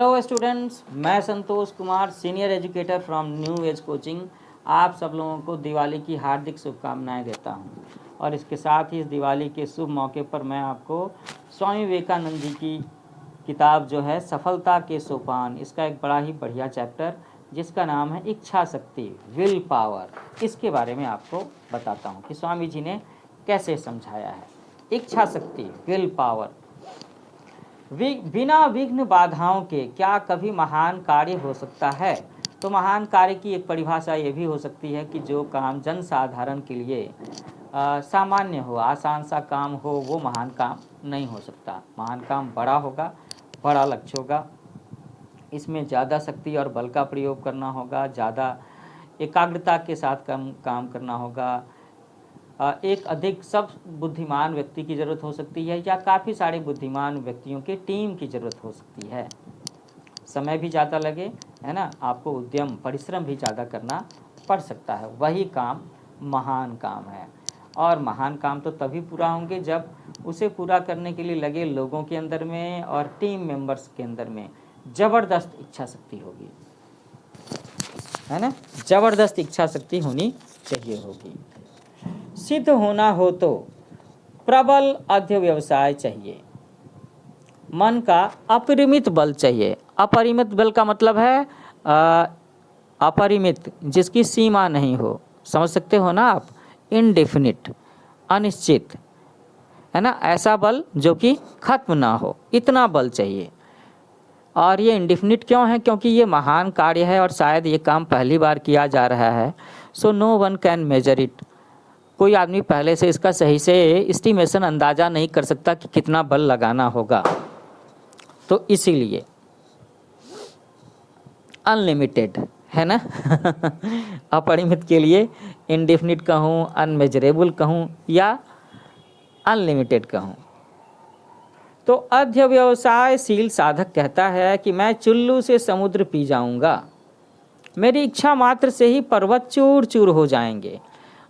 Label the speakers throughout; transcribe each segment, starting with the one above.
Speaker 1: Hello students, मैं Santosh Kumar, senior educator from New Age coaching. आप सब लोगों को दिवाली की हार्दिक शुभकामनाएं देता हूं। और इसके साथ ही इस दिवाली के शुभ मौके पर मैं आपको स्वामी विवेकानंद जी की किताब जो है सफलता के सोपान, इसका एक बड़ा ही बढ़िया चैप्टर जिसका नाम है इच्छा शक्ति, विल पावर, इसके बारे में आपको बताता हूँ कि स्वामी जी ने कैसे समझाया है। इच्छा शक्ति, विल पावर। बिना विघ्न बाधाओं के क्या कभी महान कार्य हो सकता है? तो महान कार्य की एक परिभाषा ये भी हो सकती है कि जो काम जन साधारण के लिए सामान्य हो, आसान सा काम हो, वो महान काम नहीं हो सकता। महान काम बड़ा होगा, बड़ा लक्ष्य होगा, इसमें ज़्यादा शक्ति और बल का प्रयोग करना होगा, ज़्यादा एकाग्रता के साथ काम करना होगा, एक अधिक सब बुद्धिमान व्यक्ति की ज़रूरत हो सकती है या काफ़ी सारे बुद्धिमान व्यक्तियों के टीम की ज़रूरत हो सकती है। समय भी ज़्यादा लगे, है ना, आपको उद्यम परिश्रम भी ज़्यादा करना पड़ सकता है। वही काम महान काम है। और महान काम तो तभी पूरा होंगे जब उसे पूरा करने के लिए लगे लोगों के अंदर में और टीम मेंबर्स के अंदर में ज़बरदस्त इच्छा शक्ति होगी, है ना, ज़बरदस्त इच्छा शक्ति होनी चाहिए होगी। सिद्ध होना हो तो प्रबल अध्यवसाय चाहिए, मन का अपरिमित बल चाहिए। अपरिमित बल का मतलब है अपरिमित, जिसकी सीमा नहीं हो, समझ सकते हो ना आप। इनडेफिनिट, अनिश्चित, है ना, ऐसा बल जो कि खत्म ना हो, इतना बल चाहिए। और ये इंडेफिनिट क्यों है? क्योंकि ये महान कार्य है और शायद ये काम पहली बार किया जा रहा है। So no one can measure it. कोई आदमी पहले से इसका सही से एस्टिमेशन, अंदाज़ा नहीं कर सकता कि कितना बल लगाना होगा। तो इसीलिए अनलिमिटेड, है ना अपरिमित के लिए इनडेफिनिट कहूँ, अनमेजरेबल कहूँ या अनलिमिटेड कहूँ। तो अध्यवसायशील साधक कहता है कि मैं चुल्लू से समुद्र पी जाऊँगा, मेरी इच्छा मात्र से ही पर्वत चूर चूर हो जाएंगे।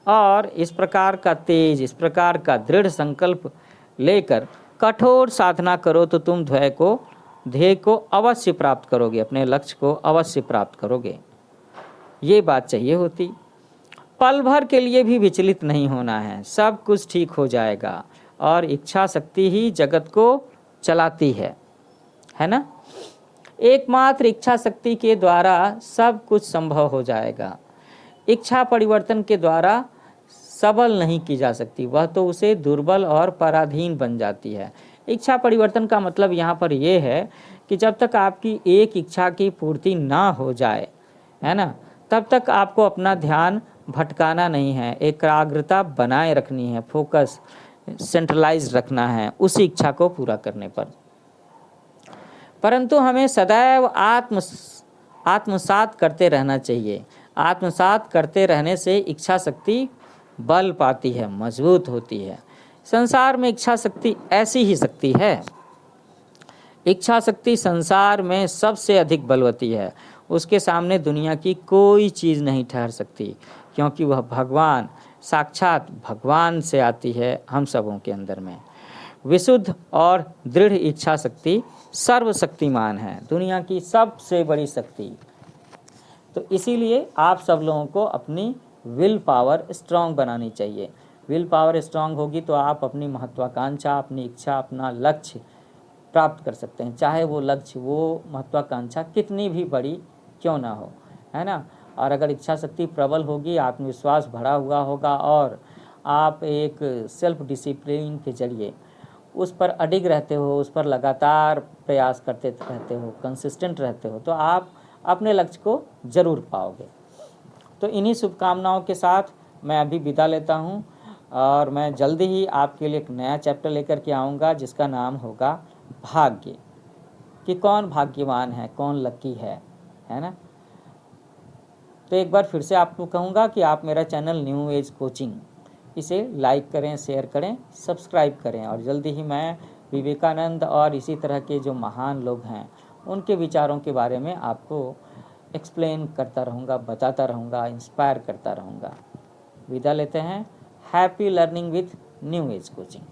Speaker 1: और इस प्रकार का तेज, इस प्रकार का दृढ़ संकल्प लेकर कठोर साधना करो तो तुम ध्येय को अवश्य प्राप्त करोगे, अपने लक्ष्य को अवश्य प्राप्त करोगे। ये बात चाहिए होती। पल भर के लिए भी विचलित नहीं होना है, सब कुछ ठीक हो जाएगा। और इच्छा शक्ति ही जगत को चलाती है ना। एकमात्र इच्छा शक्ति के द्वारा सब कुछ संभव हो जाएगा। इच्छा परिवर्तन के द्वारा सबल नहीं की जा सकती, वह तो उसे दुर्बल और पराधीन बन जाती है। इच्छा परिवर्तन का मतलब यहाँ पर यह है कि जब तक आपकी एक इच्छा की पूर्ति ना हो जाए, है ना, तब तक आपको अपना ध्यान भटकाना नहीं है, एकाग्रता बनाए रखनी है, फोकस सेंट्रलाइज रखना है उसी इच्छा को पूरा करने पर। परंतु हमें सदैव आत्मसात करते रहना चाहिए। आत्मसात करते रहने से इच्छा शक्ति बल पाती है, मजबूत होती है। संसार में इच्छा शक्ति ऐसी ही शक्ति है। इच्छा शक्ति संसार में सबसे अधिक बलवती है। उसके सामने दुनिया की कोई चीज़ नहीं ठहर सकती, क्योंकि वह भगवान, साक्षात भगवान से आती है हम सबों के अंदर में। विशुद्ध और दृढ़ इच्छा शक्ति सर्वशक्तिमान है, दुनिया की सबसे बड़ी शक्ति। तो इसीलिए आप सब लोगों को अपनी विल पावर स्ट्रांग बनानी चाहिए। विल पावर स्ट्रांग होगी तो आप अपनी महत्वाकांक्षा, अपनी इच्छा, अपना लक्ष्य प्राप्त कर सकते हैं, चाहे वो लक्ष्य, वो महत्वाकांक्षा कितनी भी बड़ी क्यों ना हो, है ना। और अगर इच्छा शक्ति प्रबल होगी, आत्मविश्वास भरा हुआ होगा और आप एक सेल्फ डिसिप्लिन के जरिए उस पर अडिग रहते हो, उस पर लगातार प्रयास करते रहते हो, कंसिस्टेंट रहते हो, तो आप अपने लक्ष्य को ज़रूर पाओगे। तो इन्हीं शुभकामनाओं के साथ मैं अभी विदा लेता हूँ और मैं जल्दी ही आपके लिए एक नया चैप्टर लेकर के आऊँगा जिसका नाम होगा भाग्य, कि कौन भाग्यवान है, कौन लकी है ना। तो एक बार फिर से आपको कहूँगा कि आप मेरा चैनल न्यू एज कोचिंग, इसे लाइक करें, शेयर करें, सब्सक्राइब करें। और जल्दी ही मैं विवेकानंद और इसी तरह के जो महान लोग हैं उनके विचारों के बारे में आपको एक्सप्लेन करता रहूँगा, बताता रहूँगा, इंस्पायर करता रहूँगा। विदा लेते हैं। Happy learning with new Age coaching.